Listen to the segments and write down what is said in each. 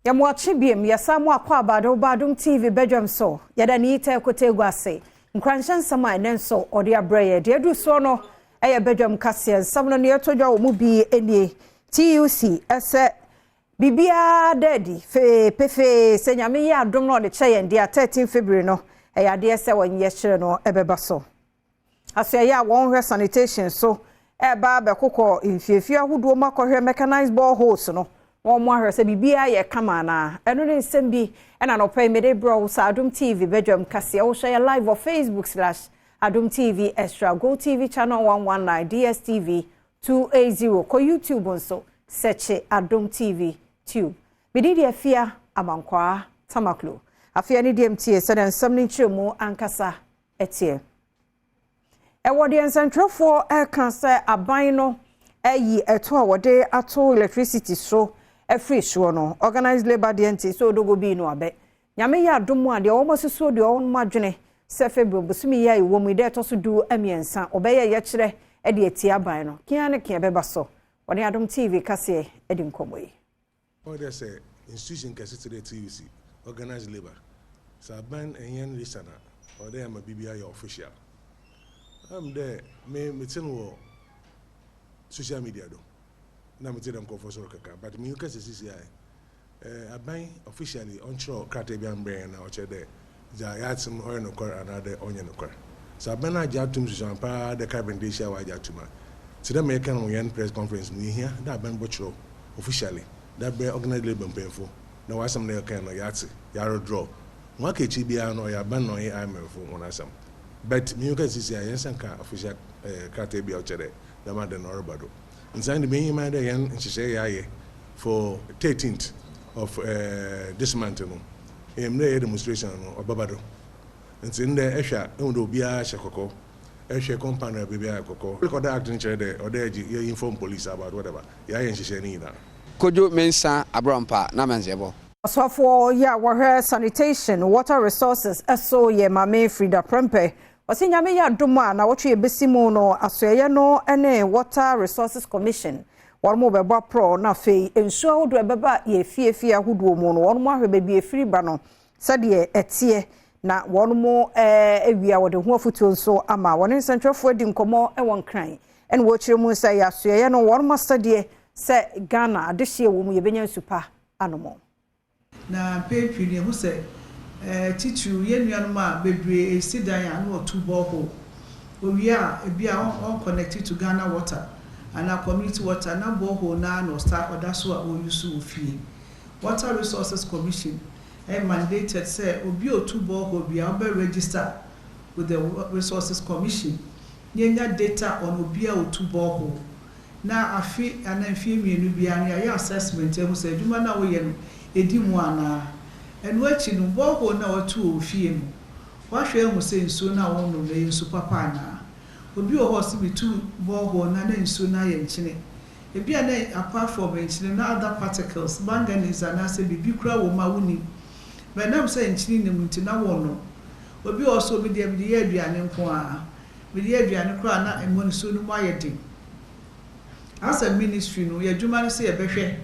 Ya mwachi biem ya samu akwa Badwam TV Badwam so yada ni ite kote gwase nkranshan sama enenso ode abreye de edu so no eye Badwam kase samno ne etodwa omu bi enie TUC ese bibia daddy fe pefe senyame ya adom no de cheye ndia 13 February no eye ade ese wonye chire no ebeba so asya ya won sanitation so eba be kokọ infiefia huduo makohwe mechanized boreholes no One more say bibia ye kama na eno ne nsem bi ena no pay me de bro sa Adom TV Badwam kase o share live on Facebook/Adom TV Extra Go TV channel 119 DSTV 280 ko YouTube nso search Adom TV Tube bididi afia amankwa tamaklo afia ni DMT se den nsem ni chiremu ankasa etie wode nsentwefo kan se aban no eyi eto a wode ato electricity so free sure no organized labor dent so dogo bi no abe nyame ya adomu ade o mosusu de o madwene se February busumi ya iwo mu de to so du amiensa obeye ye kire e de eti aban no kian ne kian beba so woni Adom TV kase e di nkomoyi o de say institution kase to the TUC organized labor so ban enyen lisana o de ma bibia ya official am there me tin wo social media do na me tell them for so kaka but me you say CCI aban officially on show Kratebian brain na o che there ja yatim oil no kwara another onye no kwara so aban na ja tum so pa the carbon dey share wa ja tuma to them make an one press conference me here that aban bochro officially that be organized labor painful na wasam na kan no yati ya draw nwa ka chi bia no ya ban no ya amefo on asam but me you say yes anka official Kratebia o che there the man no robado inside the main man there yan say yaye for 13th of this month no the demonstration no obabado in the esha ndo bia shekoko esha company bia akoko record act in there or there you inform police about whatever yaye nhye ni na kojo mensa abrampa na manzebo so for ya water sanitation water resources so ye mame Frida Prempe Osinyame ya doma na wotwe ebesimu no asoye no ene Water Resources Commission wormo beba pro na fei ensuo hodo ebeba ye fiefie ahodo mu no wormo ahwebe bi efiri ba no sade etie na wormo ewia wode ho afutuo nso ama wone nsentwefo di nkomo won kran ene wo kire mu sai asoye no wormo sade se Ghana adehye wo mu ye benya nsupa anomo na pepi ne hu se titu yenuanu ma bebre esidan ya no tubo ho owia ebia on connected to Ghana water and our community water na boho na no start oda so a oyusu ofie Water Resources Commission mandated say obi otubo ho bia obe register with the Resources Commission nyenya data on obi a otubo ho na afi anamfie mienu bia na ya assessment e ho say duma na wo ye no edi mu ana enu achi no boho na otu ofie mu wahwe mu se nsuo na won no le nsu papa na obi o hospital boho na nsuo na ye nchine ebi na apart from nchine na other particles manganese na se bibi kura wo ma woni but na se nchine ne munti na won no obi also bi de aduane nko a bi de aduane kura na emo nsuo no mu ayede as a ministry no ye dwuma no se ye behwe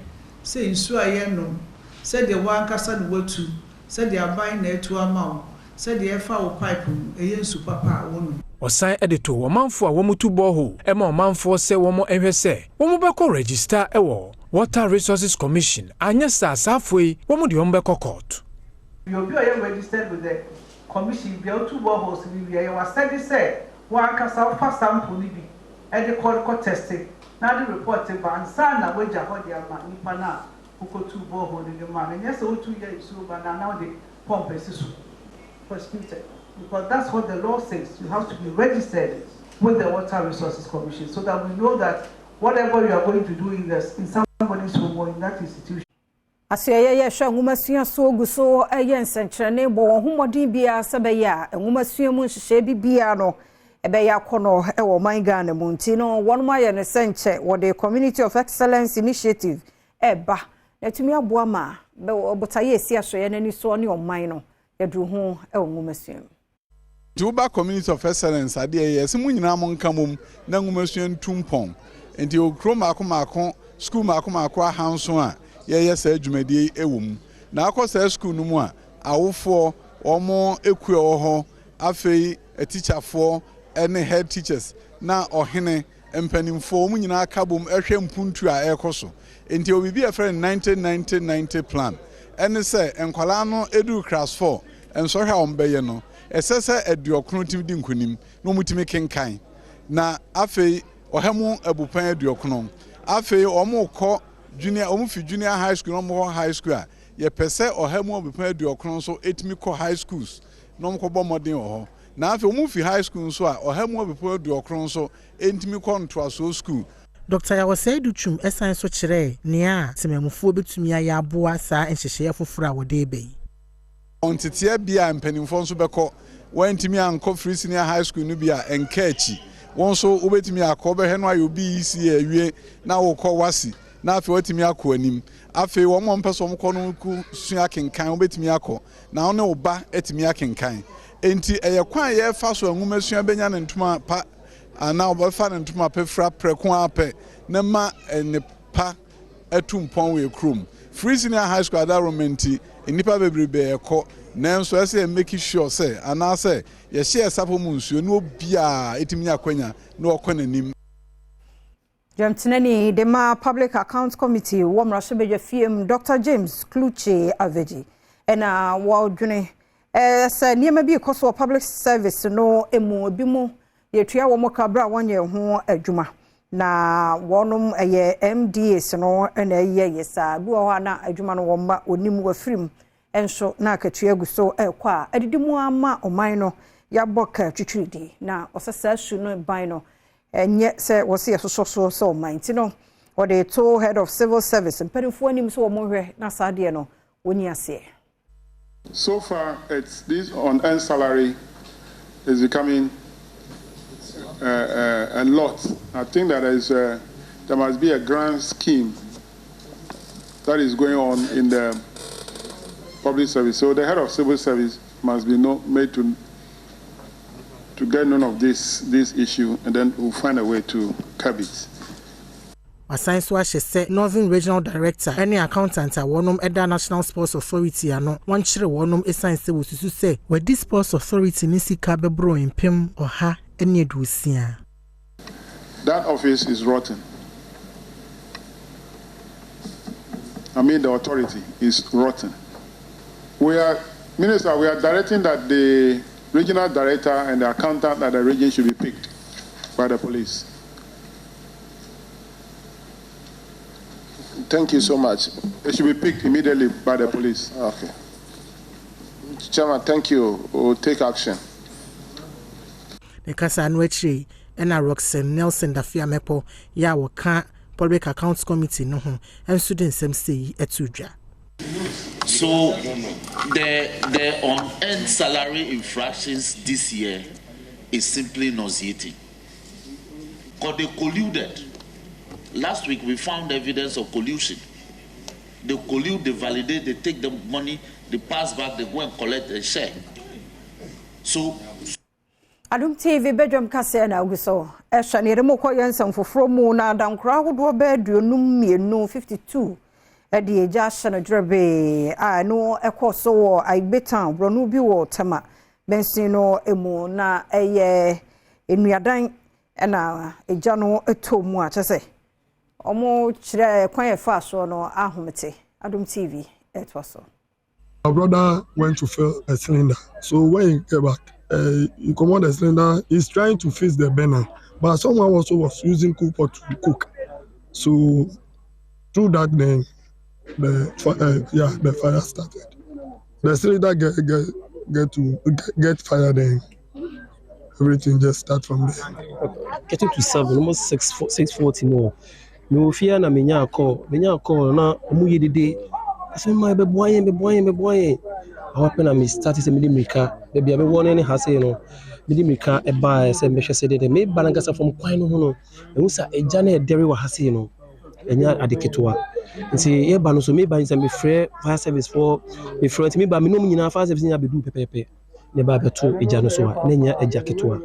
se nsuo aye no said the one kasa no watu said the aban na etu ama said the efa wo pipe eye nsu papa wono osan edito womanfo a womutu boho ema omanfo se womo ehwe se womo beko register ewo Water Resources Commission anya sasafoi womo de wombeko court you be registered with the commission be otu boho so be you was said say one kasa fa sample ni bi e de court testing na the report ban sana weja ho de ama nipa na ukotu boho de ma na yes otu ye so ba na now the pump is prosecuted because that's what the law says. You have to be registered with the Water Resources Commission so that we know that whatever you are going to do in somebody's home or in that institution. Asye ye hwa ngumasua so guso eye nsenkyerene bo won homodin bia sebeya ngumasua mu nhye bibia no ebeya kono ewo man Ghana mu nti no won ma ye ne senche wo the Community of Excellence Initiative eba natumi aboa ma be obotaye esi asoye nani so ne oman no yadru ho ewo ngumasua Juba Community of Excellence ade yes mu nyina mo nka mom na ngumasua ntumpon enti okro mako school mako ahanso a ye sa adwumadi ewom na akɔ school no mu a awofoɔ ɔmo ekue wɔ hɔ afei teacherfoɔ ɛne head teachers na ɔhene mpanimfoɔ ɔmo nyinaa aka bom ɛhwɛ mpuntu a ɛrekɔ so enti obi bi ɛfrɛ 90 plan ɛne sɛ nkwalaa no edu class 4 nsɔhwɛ a ɔmo bɛyɛ no ɛsɛ sɛ aduɔkron tim di nkonim na ɔmo timi kenkan na afei ɔhɛmo abupan aduɔkron afei ɔmo kɔ junior ɔmo fi junior high school ɔmo kɔ high school a yɛpɛ sɛ ɔhɛmo abupan aduɔkron so etimi kɔ high schools na ɔmo kɔ bɔ mmɔden wɔ hɔ na afei ɔmo fi high school nso a ɔhɛmo abupan aduɔkron so etimi kɔ ntoaso school. Dr. Yawosei Duchum esan so kyerɛ nea tememufoɔ betumi ayɛ aboa saa nhyehyɛ foforɔ a wɔde ebe yi. Ontetea bia mpanimfoɔ nso bɛkɔ wɔntimi ankɔ free senior high school no bia enka akyi wɔn nso wobetumi akɔ bɛhɛ no ayɛ obi isi awie na wokɔ wasi na afei wɔtumi akɔ anim afei wɔn mo mpɛ so wɔn kɔ no ku sua kenkan wobetumi akɔ na wɔn ne oba etumi akenkan enti ɛyɛ kwan yɛ fa so nwoma sua benya ne ntoma pa ana ɔbɛfa ne ntoma pɛfra prɛko apɛ na ma ne pa etu mpɔn wɔ ekrom free senior high school adaromenti nipa bebrebe ɛkɔ nanso ɛsɛ make sure sɛ anaasɛ yɛhyɛ sapo mu nsuo no bia etimi akwanya na ɔkɔ n'anim. Jamtinani Dema Public Accounts Committee womrashe beje fiem Dr. James Kluche Aveji ena wodwene se niema bi koso public service no emu bimu yetua wo mokabra wonye ho adwuma na wonom eye MDAs no ena eye yesa bi wo na adwuma no womba onim wafirim enso na akatua guso ekwa adidimu ama oman no yaboka twitwidi na osasa su no ban no enye se wose yesoso so oman ti no or the two head of civil service mpedifo anim so wo hwe na saade no woni ase. So far, it's this on-earned salary is becoming a lot. I think that there must be a grand scheme that is going on in the public service. So the head of civil service must be made to get none of this issue, and then we'll find a way to curb it. Asan so ahye se Northern Regional Director any accountant a wonom eda National Sports Authority ano won kire wonom esan se wosusu se wadi Sports Authority ni sika bebro impem oha ene edusia. That office is rotten. I mean the authority is rotten. Minister, we are directing that the regional director and the accountant at the region should be picked by the police. Thank you so much. They should be picked immediately by the police. Okay. Chairman, thank you. We'll take action. The Kasa Anwechi and Roxanne Nelson Dafiamepo ya waka Public Accounts Committee no ho and students say etuja. So the on-end salary infractions this year is simply nauseating. Because they colluded. Last week we found evidence of collusion. They collude, they validate, they take the money, they pass back, they go and collect and share. So Adom TV Badwam kase na uguso ehwa ne remoko yensam foforo mu na dankra hodo be duonum mienu 52 edi eja hye no dwerebe a no ekoso wo Aibetan bronu bi wo tema bensin no emu na eye enuadan na eja no etomu a chese omo kire kwan efa so no ahomete. Adom TV etwaso. My brother went to fill a cylinder, so when he came back he command the cylinder. He's trying to fix the burner, but someone also was using cook pot to cook. So through that, then the fire started. The cylinder get fire, then everything just start from there. Getting to 7, almost 6:40 more. No fear na menya call na omuye dede. I say my be boy. How happen am start say midimika baby am won any ha say no midimika e ba say me hwese de me balangasa from kwan no ho no e sa eja na e dere wa ha say no enya adeketoa nti e ba no so me ba say me free fire service for me front me ba me no nyina fire service nya bedu pepepe ne ba beto eja no so a na nya eja ketoa.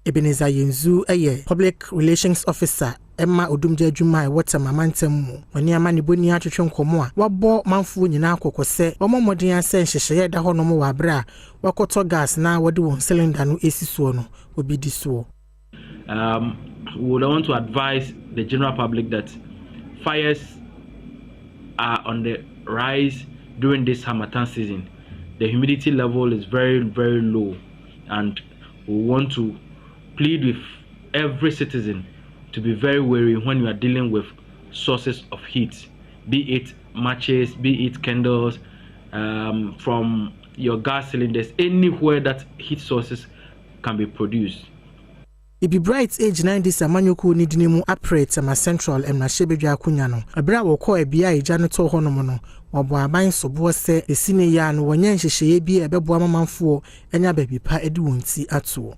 Ebenezer Yenzu Public Relations Officer Emma Odumja Juma wata mamantam wani ama ne boni atwetwe nkomo a wabɔ manfo nyina akɔkɔ sɛ ɔmɔmɔden asɛ nhyehyɛ da hɔ no mo wabra wakɔtɔ gas na wɔde wɔn cylinder no esi soɔ no obi di soɔ. We would want to advise the general public that fires are on the rise during this Harmattan season. The humidity level is very, very low, and we want to plead with every citizen to be very wary when you are dealing with sources of heat, be it matches, be it candles, from your gas cylinders, anywhere that heat sources can be produced. Ibi Bright age 90 Samanyoko ni dini mu operate ma Central na Shebedwa akunya no. Abra wo kɔ ebia eja no to hɔ no mo no. Wabo aban sobo sɛ esine ya no wɔnyɛ nhyehyɛ bi ɛbɛboa mamanfo enya baby pa edi wonti ato.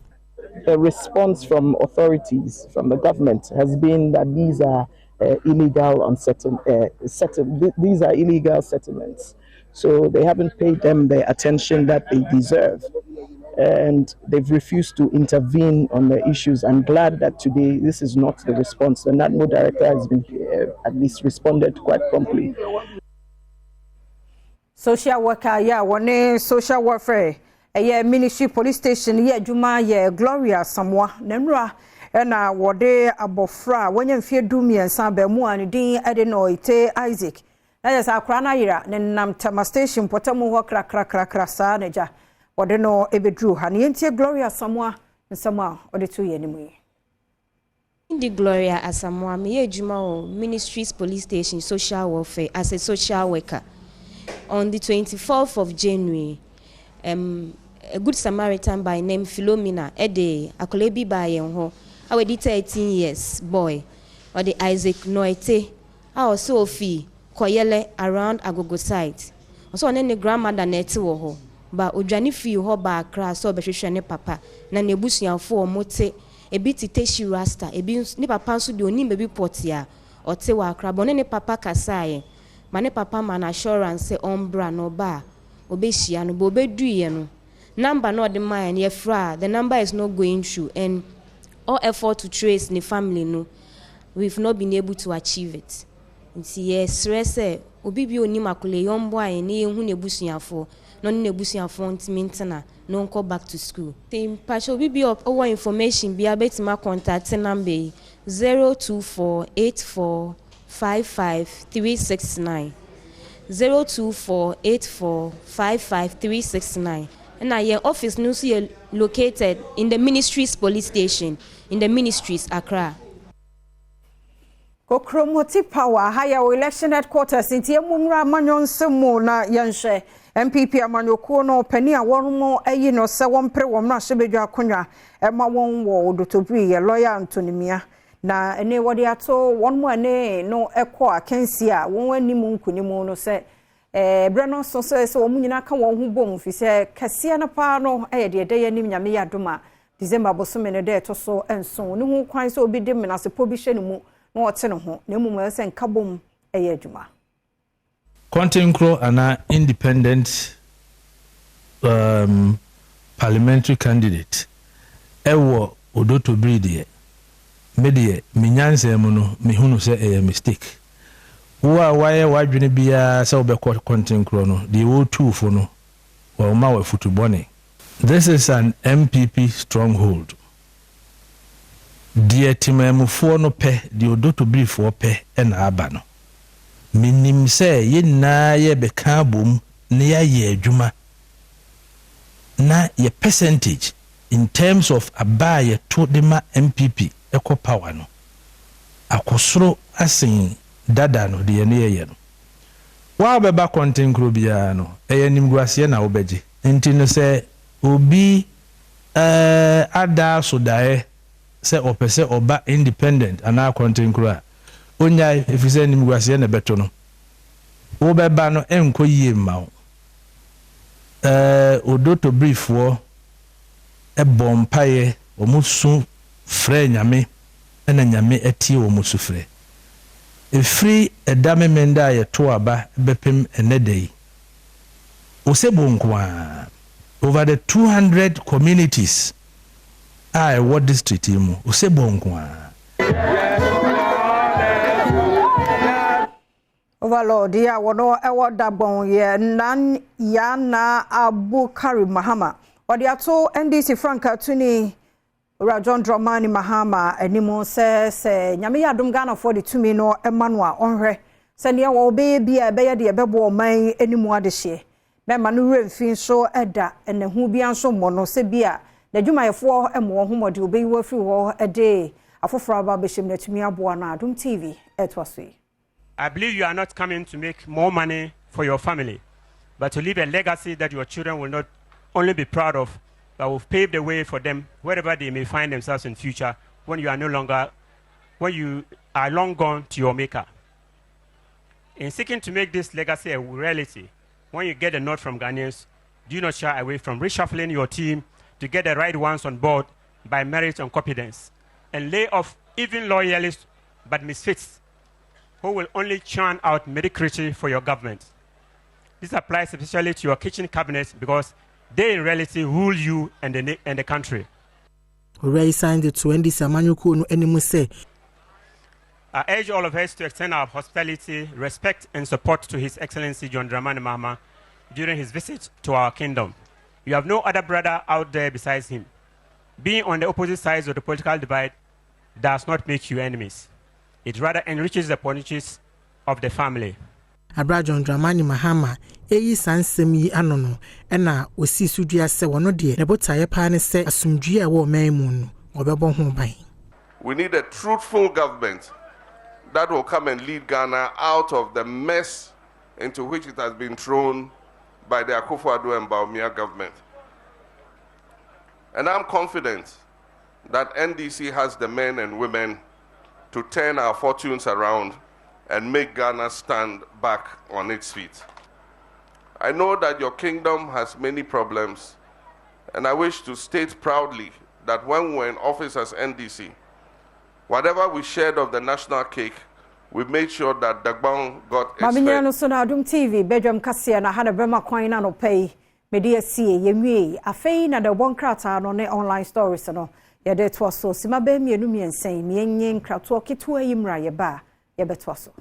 The response from authorities, from the government, has been that these are illegal these are illegal settlements. So they haven't paid them the attention that they deserve. And they've refused to intervene on the issues. I'm glad that today this is not the response. The NADMO director has been at least responded quite promptly. Social worker, yeah, one social warfare. Ministry police station, yeah, Juma, yeah, Gloria, Samwa, Nemra, and wode abofra, when you fear Dumi and Sambe Mu and Dean Adenoite Isaac. That is our Kranaira, Nenam Tama station, Potamu, crack, Saneja. Wode no ebedru ha ne ntie Gloria Samwa nsama ode to ye nimu Indi Gloria Asamwa me adwuma o Ministries Police Station social warfare as a social worker. On the 24th of January, a good Samaritan by name Philomena Ede akolebi ba yen ho awedi 13 years boy or the Isaac Noite our Sophie koyele around Agogo site. Also on any grandmother neti wo ho ba odwane fi ho ba akra so behwehwe ne papa na ne busuanfo omote ebi titeshi rasta ebi ne papa nso de oni bebi potia ote wa akra bone ne papa kasaye ma ne papa man assurance ombra no ba obehia no bo beduye no number no the man ye fra the number is not going through and all effort to trace the family no we've not been able to achieve it. Nti yes rese obi bi oni makole yombo aye ne hu ne busuanfo no nebusianfo ntimi no go back to school. The pasho bi over information bi abetima contact number 02484555369 02484555369 and our office no see located in the Ministries Police Station in the Ministries Accra. Kokromoti power higher election headquarters in Tiamumra Manyon Semo na Yanshe MPP Amanyoko no penny a one more no se one pre one na Shebedwa akunya Emma one wo dotobri lawyer Antonimia na ene wodi ato one more ne no ekwo akensi a won animu nkunimu no se brano so se omu nyina ka won hu bom fi se kase na pa no de de yanim nyame yadoma December bosome ne de to so enso ne hu kwan se obi de menase po bi hye ne mu no wote ne ho na mu se nkabom adwuma Kontenkro ana independent parliamentary candidate ewo odoto breed me de minyanse mu no me hunu se a mistake wo a waye wadwene bia se obekọ Kontenkro no de wo tuufo no wa ma wa futubone. This is an MPP stronghold. Die timamufo no pe de odoto briefo pe na aba no minim se yina ye beka bom ne ya ye adwuma na ye percentage in terms of abaye to de ma MPP eko power no akosoro asen dada no de ne ye no wa beba Kontenkro bia no nimguase na obeje enti no se obi ada so dae se opese oba independent ana Kontenkro a onya efise nimguase na beto no wo beba no enko yie ma odoto brief wo bompaye omusu frɛ nyame na nyame atie wo musu frɛ efri edame menda ye to aba bepem enedei osebonkwa over the 200 communities what district mu osebonkwa Overlord ya wono ewo dabon ye nan yana Abu Kari Mahama odi ato NDC Franka tuni Rajon Dramani Mahama animo se nyame ya Adom Ghana for the tumi no Emmanuel onhwe se ne wo be bia be ye de bebo man animu adehye me ma no remfin so eda ene hu bia nso mo no se bia na dwumayefo emo ho mode obeyi wo firi wo ede afoforo aba be hjem na tumi aboa na Adom TV etwaso. I believe you are not coming to make more money for your family, but to leave a legacy that your children will not only be proud of, but will pave the way for them wherever they may find themselves in future when you are long gone to your maker. In seeking to make this legacy a reality, when you get a nod from Ghanaians, do not shy away from reshuffling your team to get the right ones on board by merit and competence, and lay off even loyalists but misfits who will only churn out mediocrity for your government. This applies especially to your kitchen cabinets because they in reality rule you and the country. Already signed the 20 Samanyuku no anymore say. I urge all of us to extend our hospitality, respect and support to His Excellency John Dramani Mahama during his visit to our kingdom. You have no other brother out there besides him. Being on the opposite sides of the political divide does not make you enemies. It rather enriches the politics of the family. Abrajon Dramani Mahama, sansem yi anono, ena osi sudua se wono de ne botaye pa ne se asumdue e wo maimu no obebo ho ban. We need a truthful government that will come and lead Ghana out of the mess into which it has been thrown by the Akufo-Addo and Bawumia government. And I'm confident that NDC has the men and women to turn our fortunes around and make Ghana stand back on its feet. I know that your kingdom has many problems, and I wish to state proudly that when we were in office as NDC, whatever we shared of the national cake, we made sure that Dagbon got its Maminya no so na Adom TV Badwam kase na hada brema kwan na no pay media sie yemwie afei na the one krata no ne online stories no yede to so sima ba mienu miensen mienyen krato keto ayimra ye ba ye beto so.